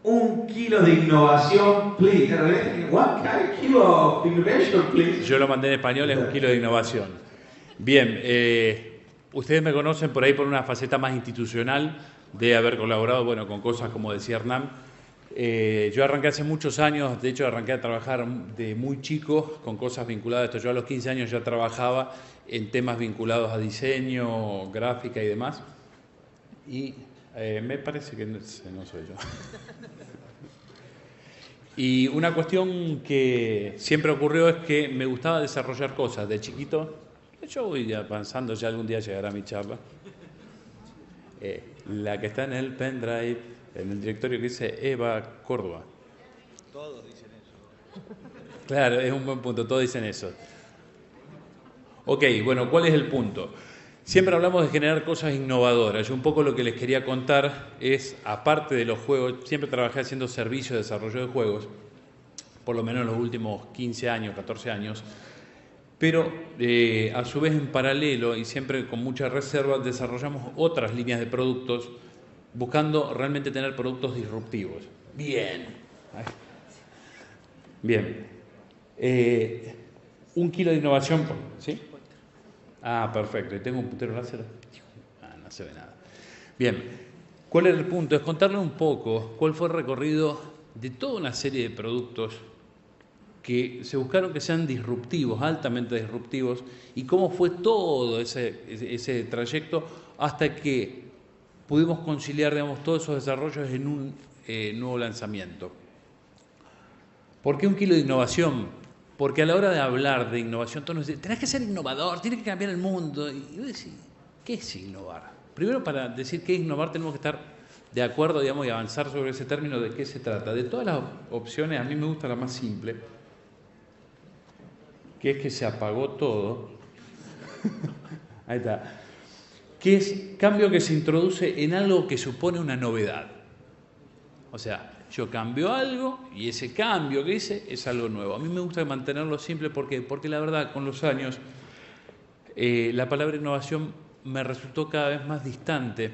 1 kilo de innovación, please. What kilo of innovation, please? Yo lo mandé en español, es 1 kilo de innovación. Bien, ustedes me conocen por ahí por una faceta más institucional de haber colaborado, bueno, con cosas como decía Hernán. Yo arranqué hace muchos años, de hecho arranqué a trabajar de muy chico con cosas vinculadas a esto. Yo a los 15 años ya trabajaba en temas vinculados a diseño, gráfica y demás. Y me parece que no soy yo. Y una cuestión que siempre ocurrió es que me gustaba desarrollar cosas. De chiquito, yo voy avanzando, ya algún día llegará mi charla. La que está en el pendrive, en el directorio que dice Eva Córdoba. Todos dicen eso. Claro, es un buen punto, todos dicen eso. Ok, bueno, ¿cuál es el punto? Siempre hablamos de generar cosas innovadoras. Yo un poco lo que les quería contar es, aparte de los juegos, siempre trabajé haciendo servicios de desarrollo de juegos, por lo menos en los últimos 15 años, 14 años, pero a su vez en paralelo y siempre con mucha reserva desarrollamos otras líneas de productos buscando realmente tener productos disruptivos. Bien. Bien. 1 kilo de innovación, ¿sí? Ah, perfecto. ¿Y tengo un puntero láser? No se ve nada. Bien. ¿Cuál es el punto? Es contarle un poco cuál fue el recorrido de toda una serie de productos que se buscaron que sean disruptivos, altamente disruptivos, y cómo fue todo ese trayecto hasta que pudimos conciliar, digamos, todos esos desarrollos en un nuevo lanzamiento. ¿Por qué 1 kilo de innovación? Porque a la hora de hablar de innovación, todos nos dicen, tenés que ser innovador, tienes que cambiar el mundo. Y yo decía, ¿qué es innovar? Primero, para decir qué es innovar, tenemos que estar de acuerdo, digamos, y avanzar sobre ese término de qué se trata. De todas las opciones, a mí me gusta la más simple, que es que se apagó todo. Ahí está. Que es cambio que se introduce en algo que supone una novedad. O sea, yo cambio algo y ese cambio que hice es algo nuevo. A mí me gusta mantenerlo simple porque la verdad, con los años, la palabra innovación me resultó cada vez más distante,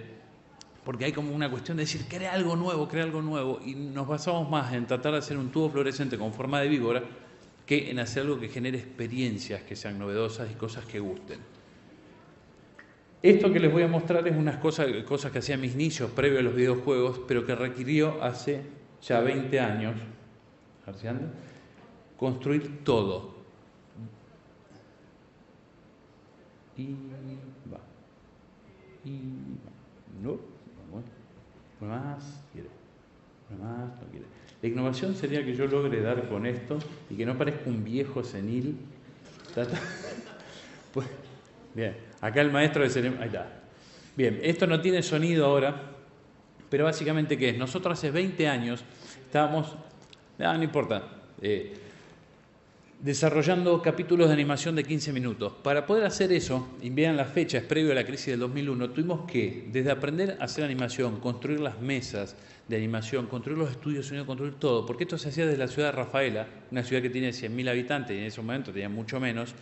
porque hay como una cuestión de decir, crea algo nuevo, y nos basamos más en tratar de hacer un tubo fluorescente con forma de víbora que en hacer algo que genere experiencias que sean novedosas y cosas que gusten. Esto que les voy a mostrar es unas cosas que hacía mis inicios previo a los videojuegos, pero que requirió hace ya 20 años, construir todo. Y va. No. Uno más, quiere. Uno más, no quiere. La innovación sería que yo logre dar con esto y que no parezca un viejo senil. Pues, bien, acá el maestro de ceremonia. Ahí está. Bien, esto no tiene sonido ahora, pero básicamente, ¿qué es? Nosotros hace 20 años estábamos, no importa, desarrollando capítulos de animación de 15 minutos. Para poder hacer eso, y vean las fechas previo a la crisis del 2001, tuvimos que, desde aprender a hacer animación, construir las mesas de animación, construir los estudios de sonido, construir todo, porque esto se hacía desde la ciudad de Rafaela, una ciudad que tiene 100.000 habitantes y en ese momento tenía mucho menos.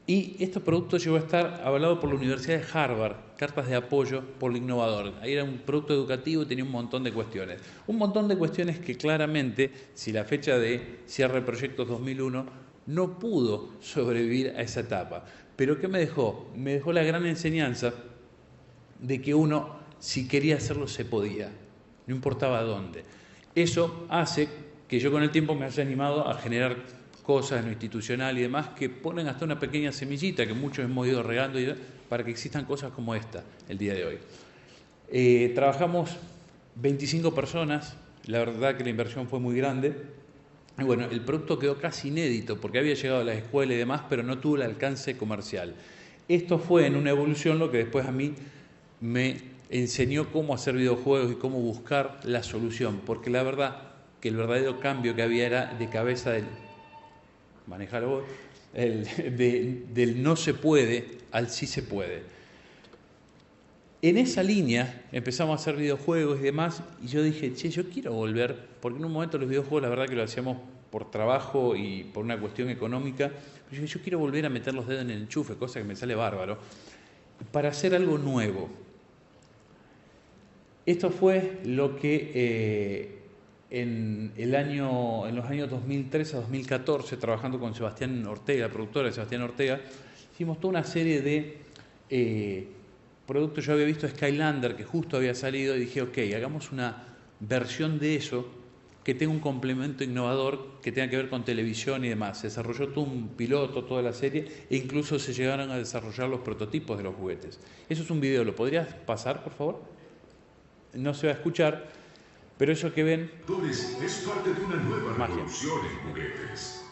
Y este producto llegó a estar avalado por la Universidad de Harvard, cartas de apoyo por lo innovador. Ahí era un producto educativo y tenía un montón de cuestiones. Un montón de cuestiones que claramente, si la fecha de cierre de proyectos 2001, no pudo sobrevivir a esa etapa. ¿Pero qué me dejó? Me dejó la gran enseñanza de que uno, si quería hacerlo, se podía. No importaba dónde. Eso hace que yo con el tiempo me haya animado a generar cosas en lo institucional y demás que ponen hasta una pequeña semillita que muchos hemos ido regando para que existan cosas como esta el día de hoy. Trabajamos 25 personas, la verdad que la inversión fue muy grande. Y bueno, el producto quedó casi inédito porque había llegado a la escuela y demás, pero no tuvo el alcance comercial. Esto fue en una evolución lo que después a mí me enseñó cómo hacer videojuegos y cómo buscar la solución, porque la verdad que el verdadero cambio que había era de cabeza del manejarlo vos, del no se puede al sí se puede. En esa línea empezamos a hacer videojuegos y demás, y yo dije, yo quiero volver, porque en un momento los videojuegos la verdad que lo hacíamos por trabajo y por una cuestión económica, pero yo quiero volver a meter los dedos en el enchufe, cosa que me sale bárbaro, para hacer algo nuevo. Esto fue lo que en los años 2013 a 2014, trabajando con Sebastián Ortega, productora de Sebastián Ortega, hicimos toda una serie de productos. Yo había visto Skylander, que justo había salido, y dije, ok, hagamos una versión de eso que tenga un complemento innovador que tenga que ver con televisión y demás. Se desarrolló todo un piloto, toda la serie, e incluso se llegaron a desarrollar los prototipos de los juguetes. Eso es un video, ¿lo podrías pasar, por favor? No se va a escuchar, pero eso que ven... Doris es parte de una nueva Magia. revolución en juguetes.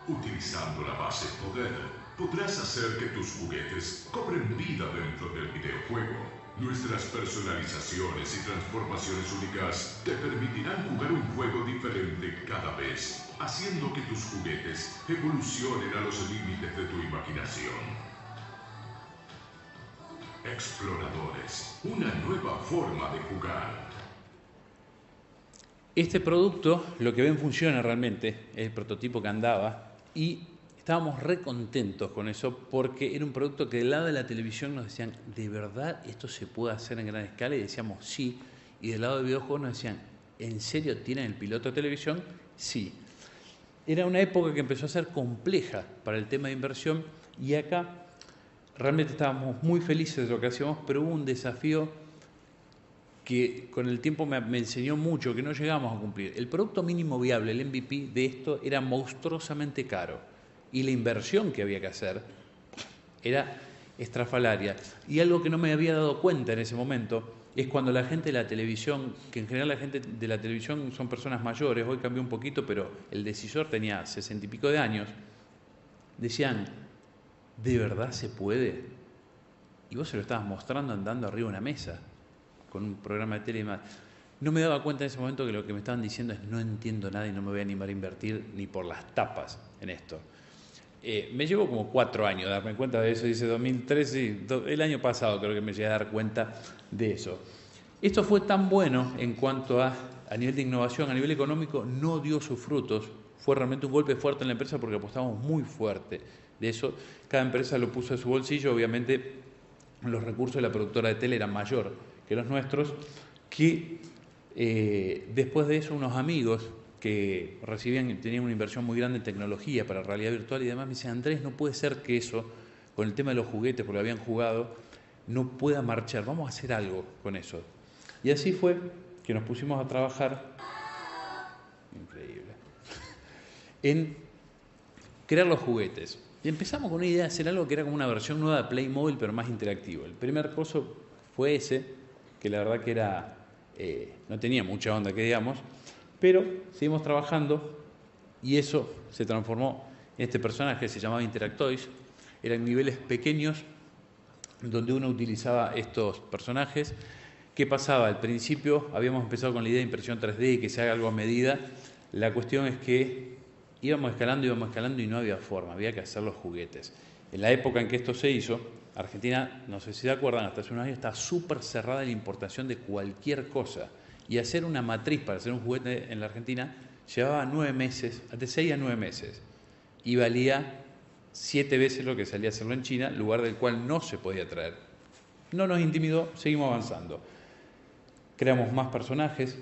Utilizando la base poder, podrás hacer que tus juguetes cobren vida dentro del videojuego. Nuestras personalizaciones y transformaciones únicas te permitirán jugar un juego diferente cada vez, haciendo que tus juguetes evolucionen a los límites de tu imaginación. Exploradores, una nueva forma de jugar. Este producto, lo que ven funciona realmente, es el prototipo que andaba, y estábamos re contentos con eso porque era un producto que del lado de la televisión nos decían, ¿de verdad esto se puede hacer en gran escala? Y decíamos, sí. Y del lado de videojuegos nos decían, ¿en serio tienen el piloto de televisión? Sí. Era una época que empezó a ser compleja para el tema de inversión, y acá realmente estábamos muy felices de lo que hacíamos, pero hubo un desafío que con el tiempo me enseñó mucho, que no llegamos a cumplir. El producto mínimo viable, el MVP de esto, era monstruosamente caro, y la inversión que había que hacer era estrafalaria. Y algo que no me había dado cuenta en ese momento es cuando la gente de la televisión, que en general la gente de la televisión son personas mayores, hoy cambió un poquito, pero el decisor tenía 60 y pico de años, decían, ¿de verdad se puede? Y vos se lo estabas mostrando andando arriba de una mesa, con un programa de tele y demás. No me daba cuenta en ese momento que lo que me estaban diciendo es, no entiendo nada y no me voy a animar a invertir ni por las tapas en esto. Me llevó como 4 años darme cuenta de eso, dice 2013, el año pasado creo que me llegué a dar cuenta de eso. Esto fue tan bueno en cuanto a nivel de innovación, a nivel económico, no dio sus frutos. Fue realmente un golpe fuerte en la empresa porque apostamos muy fuerte de eso. Cada empresa lo puso de su bolsillo, obviamente los recursos de la productora de tele eran mayor que los nuestros, que después de eso unos amigos que tenían una inversión muy grande en tecnología para realidad virtual y demás, me decían, Andrés, no puede ser que eso, con el tema de los juguetes, porque lo habían jugado, no pueda marchar, vamos a hacer algo con eso. Y así fue que nos pusimos a trabajar, increíble, en crear los juguetes. Y empezamos con una idea de hacer algo que era como una versión nueva de Playmobil, pero más interactivo. El primer coso fue ese, que la verdad que era, no tenía mucha onda, que digamos, pero seguimos trabajando y eso se transformó en este personaje que se llamaba Interactoys. Eran niveles pequeños donde uno utilizaba estos personajes. ¿Qué pasaba? Al principio habíamos empezado con la idea de impresión 3D y que se haga algo a medida. La cuestión es que íbamos escalando y no había forma, había que hacer los juguetes. En la época en que esto se hizo, Argentina, no sé si se acuerdan, hasta hace unos años estaba súper cerrada en la importación de cualquier cosa. Y hacer una matriz para hacer un juguete en la Argentina llevaba 9 meses, de 6 a 9 meses. Y valía 7 veces lo que salía a hacerlo en China, lugar del cual no se podía traer. No nos intimidó, seguimos avanzando. Creamos más personajes.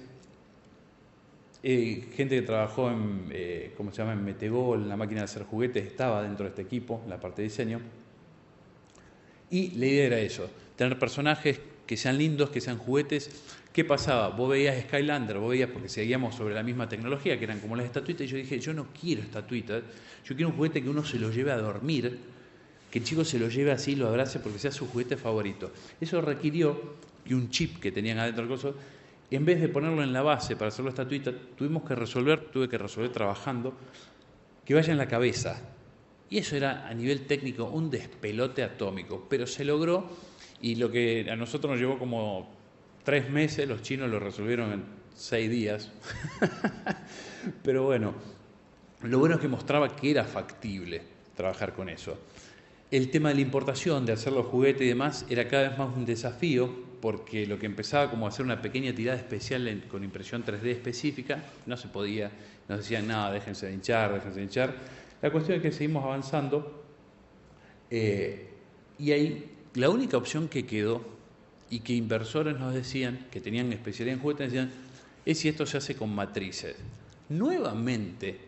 Gente que trabajó en Metegol, en la máquina de hacer juguetes, estaba dentro de este equipo, en la parte de diseño. Y la idea era eso, tener personajes que sean lindos, que sean juguetes. ¿Qué pasaba? Vos veías Skylander, porque seguíamos sobre la misma tecnología, que eran como las estatuitas, y yo dije, yo no quiero estatuitas, yo quiero un juguete que uno se lo lleve a dormir, que el chico se lo lleve así, lo abrace, porque sea su juguete favorito. Eso requirió que un chip que tenían adentro del coso, en vez de ponerlo en la base para hacerlo estatuita, tuve que resolver trabajando, que vaya en la cabeza. Y eso era a nivel técnico un despelote atómico, pero se logró, y lo que a nosotros nos llevó como 3 meses, los chinos lo resolvieron en 6 días. Pero bueno, lo bueno es que mostraba que era factible trabajar con eso. El tema de la importación, de hacer los juguetes y demás, era cada vez más un desafío, porque lo que empezaba como a hacer una pequeña tirada especial con impresión 3D específica, no se podía, nos decían, nada, déjense de hinchar. La cuestión es que seguimos avanzando, y ahí la única opción que quedó y que inversores nos decían, que tenían especialidad en juguetes, decían, es si esto se hace con matrices. Nuevamente,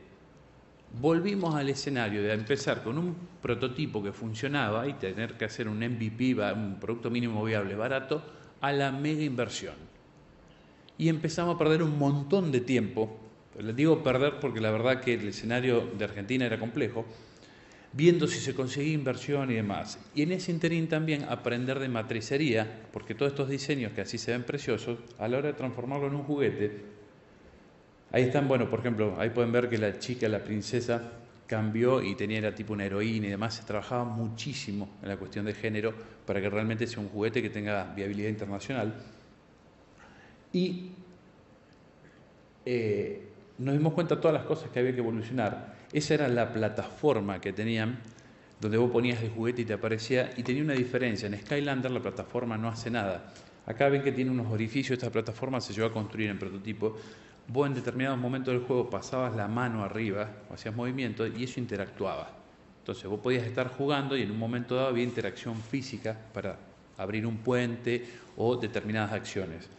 volvimos al escenario de empezar con un prototipo que funcionaba y tener que hacer un MVP, un producto mínimo viable barato, a la mega inversión. Y empezamos a perder un montón de tiempo, les digo perder porque la verdad que el escenario de Argentina era complejo, viendo si se conseguía inversión y demás. Y en ese interín también aprender de matricería, porque todos estos diseños que así se ven preciosos, a la hora de transformarlo en un juguete, ahí están, bueno, por ejemplo, ahí pueden ver que la chica, la princesa, cambió y era tipo una heroína y demás. Se trabajaba muchísimo en la cuestión de género para que realmente sea un juguete que tenga viabilidad internacional. Y nos dimos cuenta de todas las cosas que había que evolucionar. Esa era la plataforma que tenían, donde vos ponías el juguete y te aparecía, y tenía una diferencia. En Skylander la plataforma no hace nada. Acá ven que tiene unos orificios, esta plataforma se llevó a construir en prototipo. Vos en determinados momentos del juego pasabas la mano arriba, hacías movimiento y eso interactuaba. Entonces vos podías estar jugando y en un momento dado había interacción física para abrir un puente o determinadas acciones.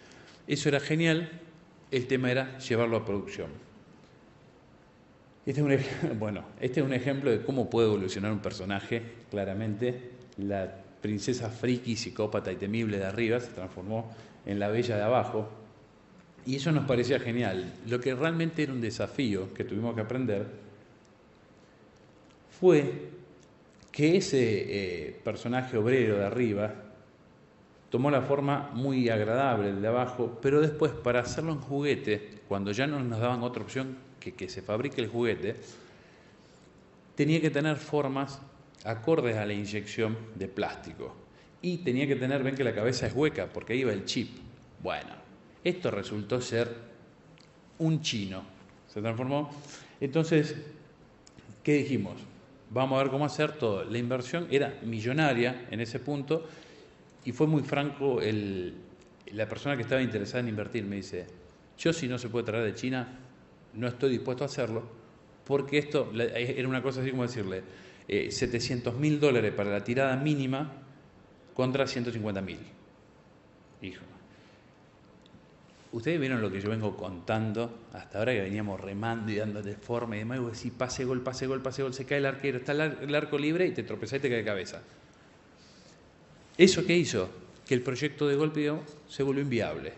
Eso era genial, el tema era llevarlo a producción. Este es un ejemplo de cómo puede evolucionar un personaje, claramente. La princesa friki, psicópata y temible de arriba se transformó en la bella de abajo. Y eso nos parecía genial. Lo que realmente era un desafío que tuvimos que aprender fue que ese personaje obrero de arriba tomó la forma muy agradable de abajo, pero después para hacerlo en juguete, cuando ya no nos daban otra opción que se fabrique el juguete, tenía que tener formas acordes a la inyección de plástico. Y tenía que tener, ven que la cabeza es hueca, porque ahí va el chip. Bueno, esto resultó ser un chino. Se transformó. Entonces, ¿qué dijimos? Vamos a ver cómo hacer todo. La inversión era millonaria en ese punto y fue muy franco la persona que estaba interesada en invertir. Me dice, yo si no se puede traer de China, no estoy dispuesto a hacerlo, porque esto era una cosa así como decirle, $700.000 para la tirada mínima contra 150.000. Hijo. Ustedes vieron lo que yo vengo contando hasta ahora, que veníamos remando y dándole forma y demás, y vos decís, pase gol, pase gol, pase gol, se cae el arquero, está el arco libre y te tropezás y te cae de cabeza. ¿Eso qué hizo? Que el proyecto de golpe se volvió inviable.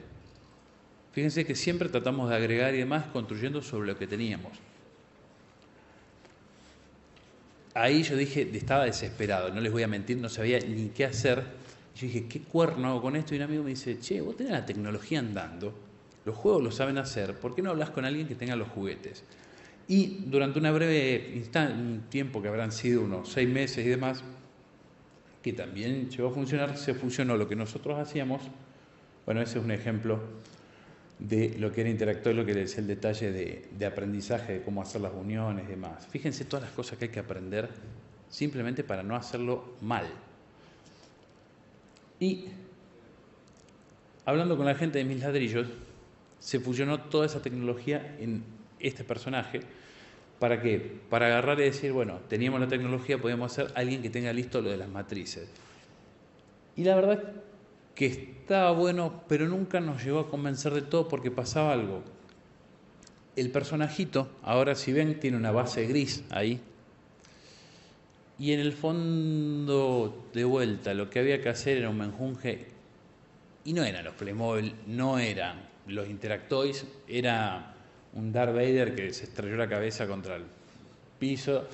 Fíjense que siempre tratamos de agregar y demás construyendo sobre lo que teníamos. Ahí yo dije, estaba desesperado, no les voy a mentir, no sabía ni qué hacer. Yo dije, ¿qué cuerno hago con esto? Y un amigo me dice, che, vos tenés la tecnología andando, los juegos lo saben hacer, ¿por qué no hablas con alguien que tenga los juguetes? Y durante una breve un tiempo que habrán sido unos 6 meses y demás, que también llegó a funcionar, se fusionó lo que nosotros hacíamos. Bueno, ese es un ejemplo de lo que era interactuar, lo que es el detalle de aprendizaje, de cómo hacer las uniones y demás. Fíjense todas las cosas que hay que aprender simplemente para no hacerlo mal. Y hablando con la gente de Mis Ladrillos, se fusionó toda esa tecnología en este personaje. ¿Para qué? Para agarrar y decir, bueno, teníamos la tecnología, podíamos hacer alguien que tenga listo lo de las matrices. Y la verdad que estaba bueno, pero nunca nos llegó a convencer de todo porque pasaba algo. El personajito, ahora si ven, tiene una base gris ahí. Y en el fondo, de vuelta, lo que había que hacer era un menjunje. Y no eran los Playmobil, no eran los Interactoys, era un Darth Vader que se estrelló la cabeza contra el piso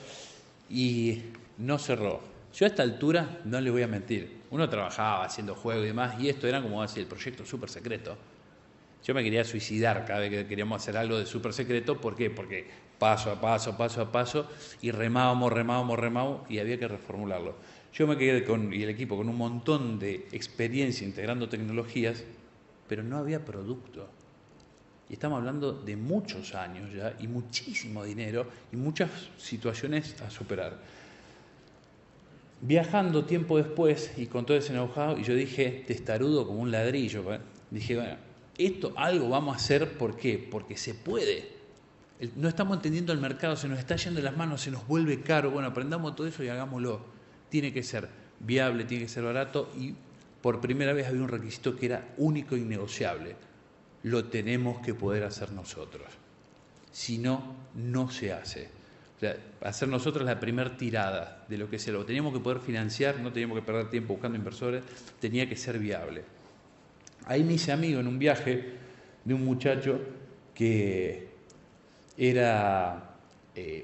y no cerró. Yo a esta altura, no les voy a mentir, uno trabajaba haciendo juegos y demás, y esto era como decir el proyecto súper secreto. Yo me quería suicidar cada vez que queríamos hacer algo de súper secreto. ¿Por qué? Porque paso a paso, y remábamos, y había que reformularlo. Yo me quedé y el equipo con un montón de experiencia integrando tecnologías, pero no había producto. Y estamos hablando de muchos años ya, y muchísimo dinero, y muchas situaciones a superar. Viajando tiempo después, y con todo ese know-how, y yo dije, testarudo como un ladrillo, dije, bueno, esto algo vamos a hacer, ¿por qué? Porque se puede. No estamos entendiendo el mercado, se nos está yendo de las manos, se nos vuelve caro. Bueno, aprendamos todo eso y hagámoslo. Tiene que ser viable, tiene que ser barato, y por primera vez había un requisito que era único e innegociable. Lo tenemos que poder hacer nosotros. Si no, no se hace. O sea, hacer nosotros la primera tirada de lo que sea. Lo teníamos que poder financiar, no teníamos que perder tiempo buscando inversores, tenía que ser viable. Ahí me hice amigo en un viaje de un muchacho que era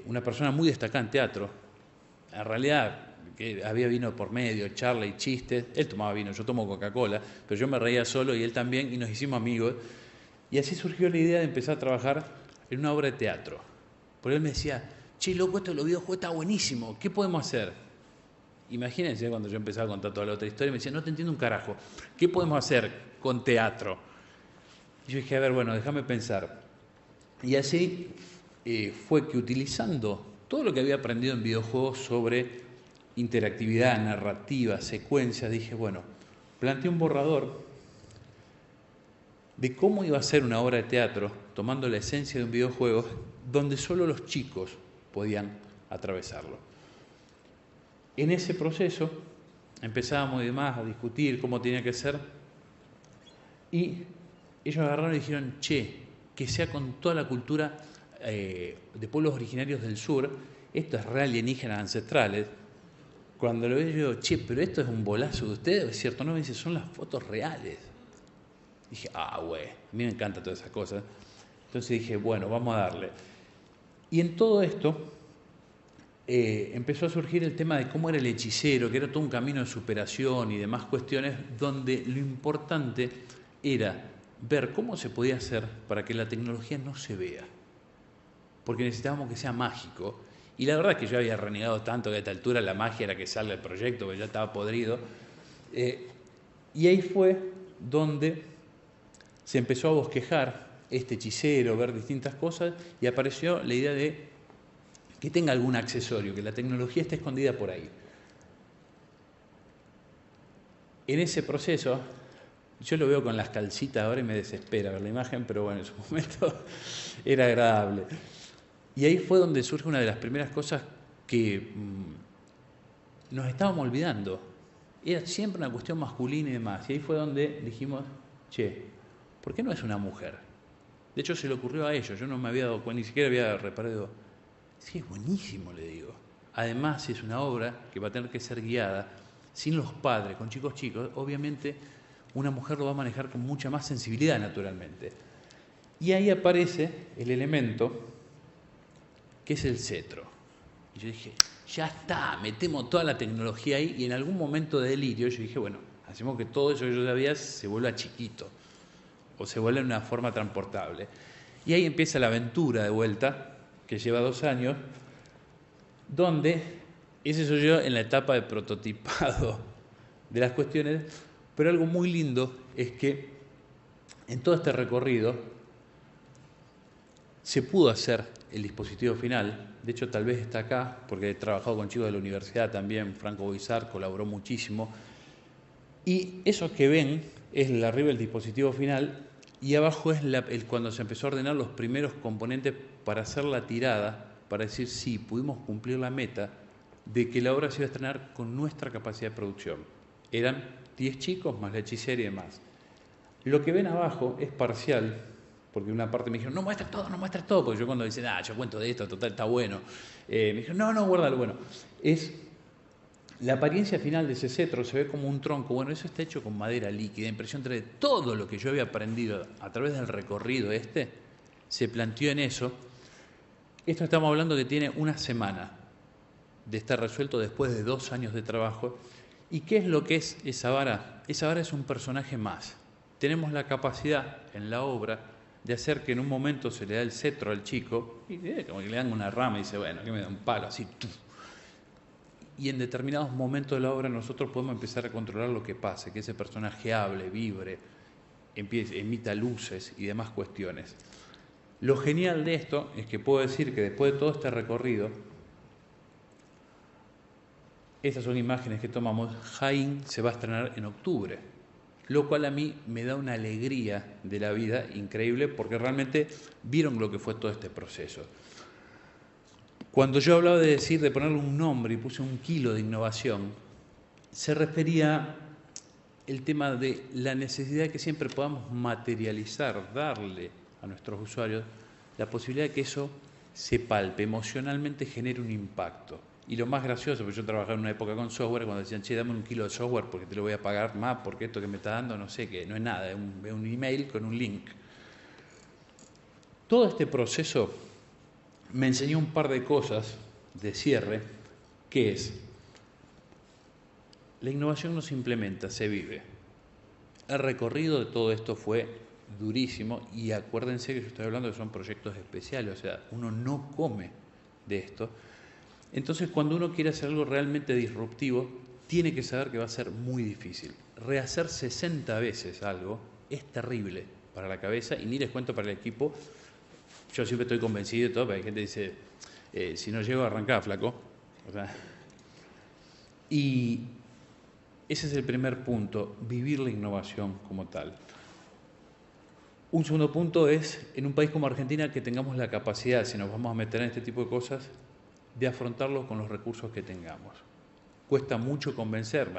una persona muy destacada en teatro. En realidad, que había vino por medio, charla y chistes. Él tomaba vino, yo tomo Coca-Cola, pero yo me reía solo y él también, y nos hicimos amigos. Y así surgió la idea de empezar a trabajar en una obra de teatro. Porque él me decía, che, loco, esto de los videojuegos está buenísimo, ¿qué podemos hacer? Imagínense cuando yo empezaba a contar toda la otra historia, me decía, no te entiendo un carajo, ¿qué podemos hacer con teatro? Y yo dije, a ver, bueno, déjame pensar. Y así fue que utilizando todo lo que había aprendido en videojuegos sobre interactividad, narrativa, secuencias, dije, bueno, planteé un borrador de cómo iba a ser una obra de teatro, tomando la esencia de un videojuego, donde solo los chicos podían atravesarlo. En ese proceso empezábamos y demás a discutir cómo tenía que ser, y ellos agarraron y dijeron, che, que sea con toda la cultura de pueblos originarios del sur, esto es re alienígenas ancestrales. Cuando lo veo yo digo, che, pero esto es un bolazo de ustedes, ¿es cierto? No, me dice, son las fotos reales. Dije, güey, a mí me encantan todas esas cosas. Entonces dije, bueno, vamos a darle. Y en todo esto empezó a surgir el tema de cómo era el hechicero, que era todo un camino de superación y demás cuestiones, donde lo importante era ver cómo se podía hacer para que la tecnología no se vea. Porque necesitábamos que sea mágico. Y la verdad es que yo había renegado tanto que a esta altura la magia era que salga el proyecto, porque ya estaba podrido. Y ahí fue donde se empezó a bosquejar este hechicero, ver distintas cosas, y apareció la idea de que tenga algún accesorio, que la tecnología esté escondida por ahí. En ese proceso, yo lo veo con las calcitas ahora y me desespera ver la imagen, pero bueno, en su momento era agradable. Y ahí fue donde surge una de las primeras cosas que nos estábamos olvidando. Era siempre una cuestión masculina y demás. Y ahí fue donde dijimos, che, ¿por qué no es una mujer? De hecho, se le ocurrió a ellos. Yo no me había dado cuenta, ni siquiera había reparado. Sí, es buenísimo, le digo. Además, es una obra que va a tener que ser guiada sin los padres, con chicos, obviamente una mujer lo va a manejar con mucha más sensibilidad, naturalmente. Y ahí aparece el elemento que es el cetro. Y yo dije, ya está, metemos toda la tecnología ahí, y en algún momento de delirio yo dije, bueno, hacemos que todo eso que yo sabía se vuelva chiquito, o se vuelva en una forma transportable. Y ahí empieza la aventura de vuelta, que lleva 2 años, donde ese soy yo en la etapa de prototipado de las cuestiones, pero algo muy lindo es que en todo este recorrido se pudo hacer el dispositivo final. De hecho, tal vez está acá, porque he trabajado con chicos de la universidad también. Franco Boizar colaboró muchísimo. Y eso que ven es arriba el dispositivo final, y abajo es cuando se empezó a ordenar los primeros componentes para hacer la tirada, para decir, sí, pudimos cumplir la meta de que la obra se iba a estrenar con nuestra capacidad de producción. Eran 10 chicos más la hechicera y demás. Lo que ven abajo es parcial, porque una parte me dijeron, no muestres todo, porque yo cuando dicen, yo cuento de esto, total, está bueno. Me dijeron, no, guárdalo. Bueno, es la apariencia final de ese cetro, se ve como un tronco. Bueno, eso está hecho con madera líquida, impresión 3D. Todo lo que yo había aprendido a través del recorrido se planteó en eso. Esto estamos hablando que tiene 1 semana de estar resuelto después de 2 años de trabajo. ¿Y qué es lo que es esa vara? Esa vara es un personaje más. Tenemos la capacidad en la obra de hacer que en un momento se le da el cetro al chico y como que le dan una rama y dice, bueno, que me da un palo, así. Y en determinados momentos de la obra nosotros podemos empezar a controlar lo que pase, que ese personaje hable, vibre, emita luces y demás cuestiones. Lo genial de esto es que puedo decir que después de todo este recorrido, estas son imágenes que tomamos, Jaén se va a estrenar en octubre, lo cual a mí me da una alegría de la vida increíble, porque realmente vieron lo que fue todo este proceso. Cuando yo hablaba de ponerle un nombre y puse 1 kilo de innovación, se refería el tema de la necesidad de que siempre podamos materializar, darle a nuestros usuarios la posibilidad de que eso se palpe, emocionalmente genere un impacto. Y lo más gracioso, porque yo trabajaba en una época con software, cuando decían, che, dame 1 kilo de software porque te lo voy a pagar más, porque esto que me está dando no sé qué, no es nada, es un email con un link. Todo este proceso me enseñó un par de cosas de cierre, que es, la innovación no se implementa, se vive. El recorrido de todo esto fue durísimo y acuérdense que yo estoy hablando de que son proyectos especiales, o sea, uno no come de esto. Entonces, cuando uno quiere hacer algo realmente disruptivo, tiene que saber que va a ser muy difícil. Rehacer 60 veces algo es terrible para la cabeza y ni les cuento para el equipo. Yo siempre estoy convencido de todo, pero hay gente que dice, si no llego a arrancar, flaco. O sea, y ese es el primer punto, vivir la innovación como tal. Un segundo punto es, en un país como Argentina, que tengamos la capacidad, si nos vamos a meter en este tipo de cosas, de afrontarlo con los recursos que tengamos. Cuesta mucho convencer,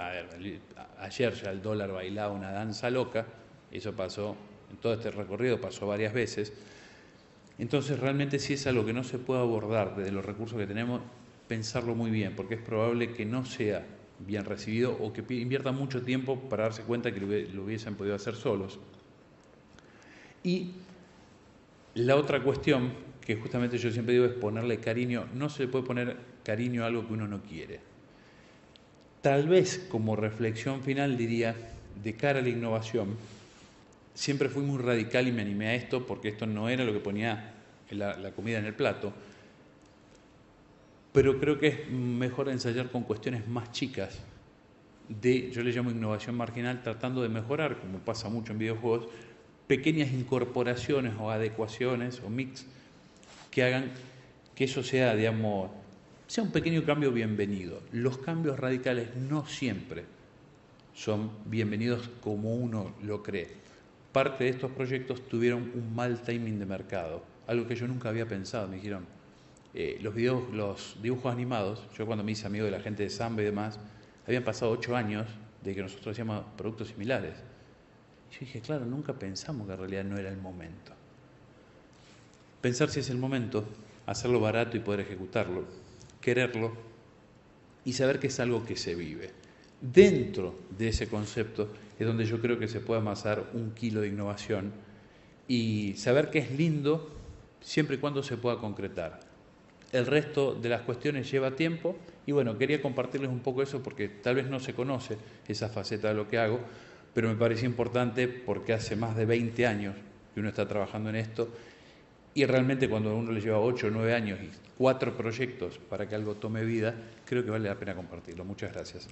ayer ya el dólar bailaba una danza loca, eso pasó, en todo este recorrido pasó varias veces. Entonces realmente si es algo que no se puede abordar desde los recursos que tenemos, pensarlo muy bien, porque es probable que no sea bien recibido o que invierta mucho tiempo para darse cuenta que lo hubiesen podido hacer solos. Y la otra cuestión, que justamente yo siempre digo, es ponerle cariño. No se le puede poner cariño a algo que uno no quiere. Tal vez como reflexión final diría, de cara a la innovación, siempre fui muy radical y me animé a esto porque esto no era lo que ponía la comida en el plato, pero creo que es mejor ensayar con cuestiones más chicas, yo le llamo innovación marginal, tratando de mejorar, como pasa mucho en videojuegos, pequeñas incorporaciones o adecuaciones o mix que hagan que eso sea, digamos, sea un pequeño cambio bienvenido. Los cambios radicales no siempre son bienvenidos como uno lo cree. Parte de estos proyectos tuvieron un mal timing de mercado, algo que yo nunca había pensado. Me dijeron, los dibujos animados, yo cuando me hice amigo de la gente de Samba y demás, habían pasado 8 años de que nosotros hacíamos productos similares. Y yo dije, claro, nunca pensamos que en realidad no era el momento. Pensar si es el momento, hacerlo barato y poder ejecutarlo, quererlo y saber que es algo que se vive. Dentro de ese concepto es donde yo creo que se puede amasar 1 kilo de innovación y saber que es lindo siempre y cuando se pueda concretar. El resto de las cuestiones lleva tiempo y bueno, quería compartirles un poco eso porque tal vez no se conoce esa faceta de lo que hago, pero me parecía importante porque hace más de 20 años que uno está trabajando en esto y realmente cuando a uno le lleva 8 o 9 años y 4 proyectos para que algo tome vida, creo que vale la pena compartirlo. Muchas gracias.